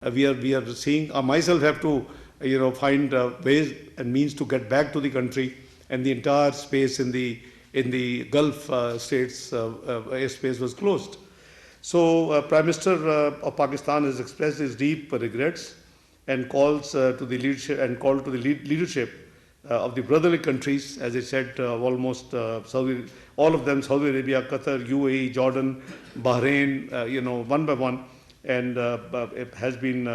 we are seeing. I myself have to find ways and means to get back to the country, and the entire space in the Gulf states airspace was closed. So Prime Minister of Pakistan has expressed his deep regrets and calls to the leadership of the brotherly countries, as I said, almost all of them, Saudi Arabia, Qatar, UAE, Jordan, Bahrain, one by one, and it has been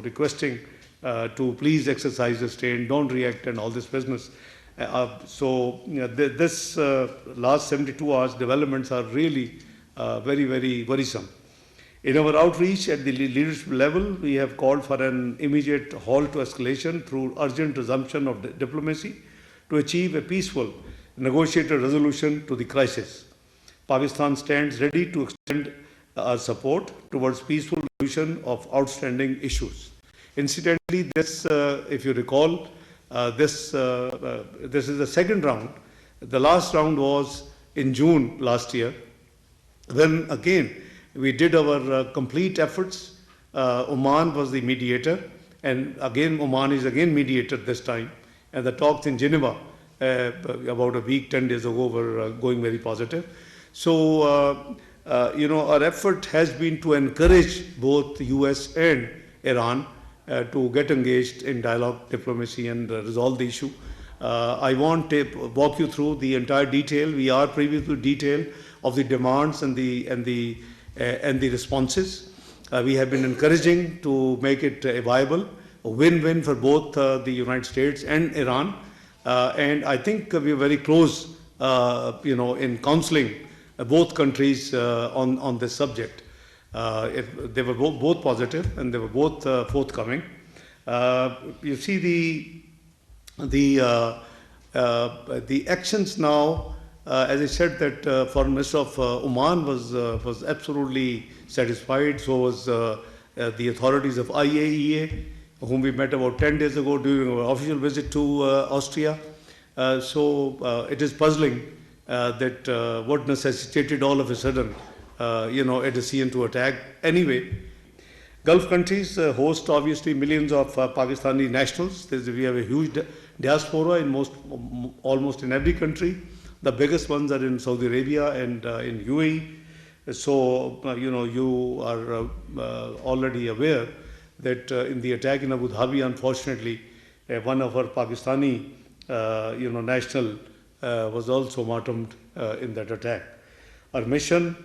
requesting to please exercise restraint, don't react, and all this business. This last 72 hours developments are really very, very worrisome. In our outreach at the leadership level, we have called for an immediate halt to escalation through urgent resumption of diplomacy to achieve a peaceful, negotiated resolution to the crisis. Pakistan stands ready to extend our support towards peaceful resolution of outstanding issues. Incidentally, this, if you recall, this is the second round. The last round was in June last year, when again we did our complete efforts. Oman was the mediator, and again Oman is again mediator this time. And the talks in Geneva about a week, 10 days ago were going very positive. So our effort has been to encourage both the US and Iran to get engaged in dialogue, diplomacy, and resolve the issue. I won't walk you through the entire detail. We are privy to detail of the demands and the responses. We have been encouraging to make it viable, a win-win for both the United States and Iran. And I think we are very close, in counseling both countries on this subject. They were both positive, and they were both forthcoming. You see the actions now. As I said, that Foreign Minister of Oman was absolutely satisfied. So was the authorities of IAEA, whom we met about 10 days ago during our official visit to Austria. So it is puzzling that what necessitated all of a sudden, a decision to attack. Anyway, Gulf countries host obviously millions of Pakistani nationals. We have a huge diaspora in almost in every country. The biggest ones are in Saudi Arabia and in UAE. So, you are already aware that in the attack in Abu Dhabi, unfortunately, one of our Pakistani, national was also martyred in that attack. Our missions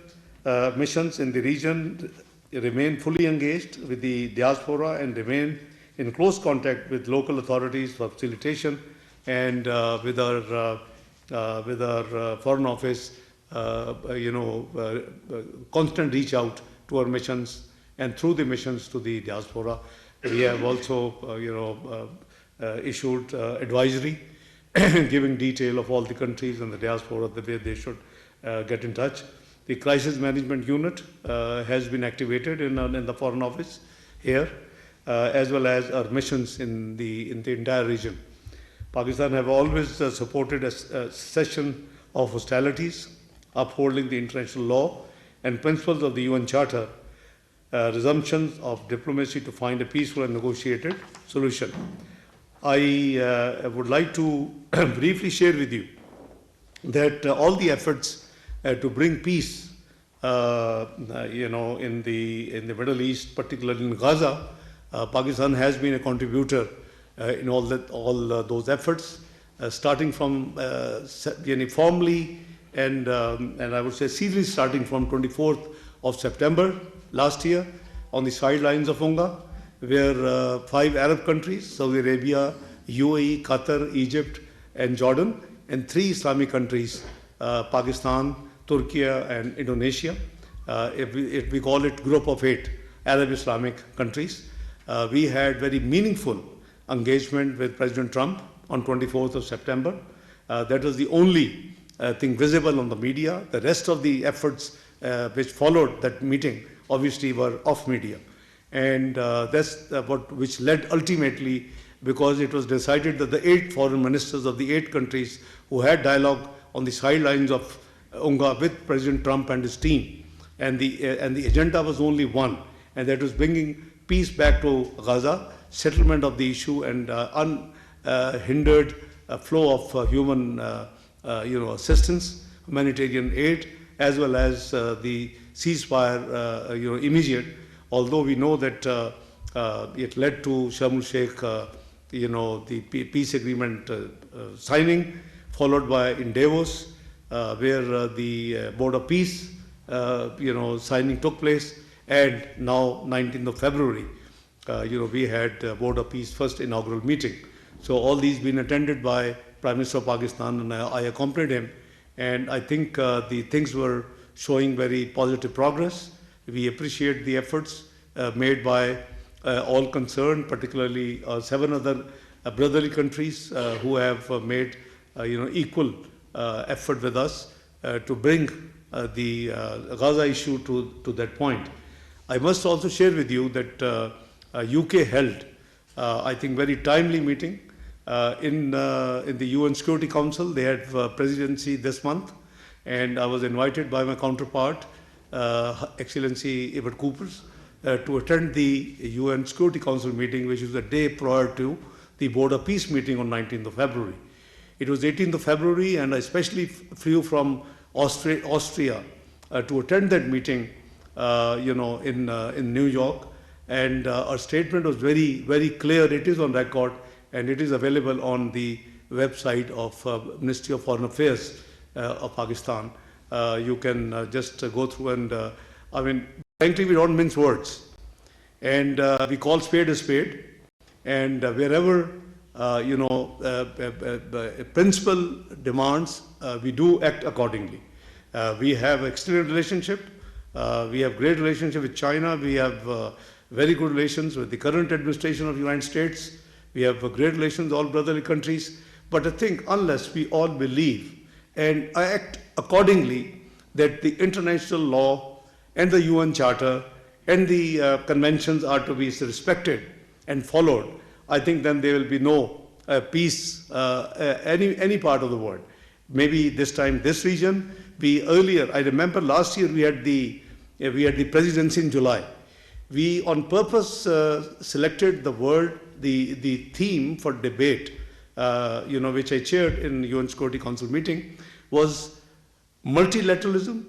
in the region remain fully engaged with the diaspora and remain in close contact with local authorities for facilitation, and with our Foreign Office, constant reach out to our missions, and through the missions to the diaspora. We have also, issued advisory giving detail of all the countries and the diaspora, the way they should get in touch. The crisis management unit has been activated in the Foreign Office here, as well as our missions in the entire region. Pakistan have always supported a cessation of hostilities, upholding the international law and principles of the UN Charter, resumptions of diplomacy to find a peaceful and negotiated solution. I would like to briefly share with you that all the efforts to bring peace, in the Middle East, particularly in Gaza, Pakistan has been a contributor in all those efforts, starting from formally and I would say seriously starting from 24th of September last year on the sidelines of UNGA, where 5 Arab countries, Saudi Arabia, UAE, Qatar, Egypt, and Jordan, and 3 Islamic countries, Pakistan, Turkey, and Indonesia. If we call it Group of 8 Arab Islamic countries. We had very meaningful engagement with President Trump on 24th of September. That was the only thing visible on the media. The rest of the efforts which followed that meeting obviously were off media. And that's which led ultimately, because it was decided that the 8 foreign ministers of the 8 countries who had dialogue on the sidelines of UNGA with President Trump and his team, and the agenda was only one, and that was bringing peace back to Gaza, settlement of the issue, and unhindered flow of human assistance, humanitarian aid, as well as the ceasefire immediate. Although we know that it led to Sharm el-Sheikh, the peace agreement signing, followed by in Davos, where the Board of Peace signing took place, and now 19th of February, we had Board of Peace first inaugural meeting. So all these been attended by Prime Minister of Pakistan, and I accompanied him, and I think the things were showing very positive progress. We appreciate the efforts made by all concerned, particularly 7 other brotherly countries who have made equal effort with us to bring the Gaza issue to that point. I must also share with you that UK held, I think, very timely meeting in the UN Security Council. They had presidency this month, and I was invited by my counterpart, Excellency Ebert Coopers, to attend the UN Security Council meeting, which was the day prior to the Board of Peace meeting on 19th of February. It was 18th of February, and I especially flew from Austria to attend that meeting, in New York. And our statement was very, very clear. It is on record, and it is available on the website of Ministry of Foreign Affairs of Pakistan. You can just go through and, frankly, we don't mince words. And we call spade a spade. And wherever, principle demands, we do act accordingly. We have excellent relationship. We have great relationship with China. We have very good relations with the current administration of the United States. We have great relations with all brotherly countries. But I think unless we all believe and act accordingly, that the international law and the UN Charter and the conventions are to be respected and followed, I think then there will be no peace any part of the world. Maybe this time this region. I remember last year we had the presidency in July. We on purpose selected the theme for debate, which I chaired in UN Security Council meeting, was multilateralism,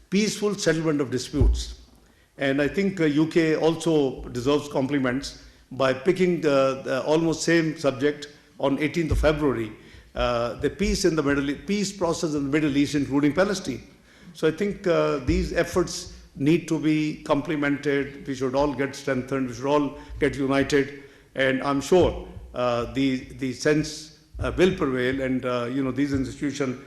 peaceful settlement of disputes. And I think UK also deserves compliments by picking the almost same subject on 18th of February, the peace process in the Middle East, including Palestine. So I think these efforts need to be complemented. We should all get strengthened. We should all get united. And I'm sure the sense will prevail, and these institutions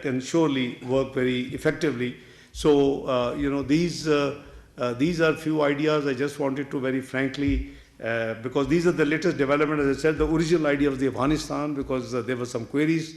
can surely work very effectively. So these are few ideas I just wanted to very frankly, because these are the latest development. As I said, the original idea was the Afghanistan, because there were some queries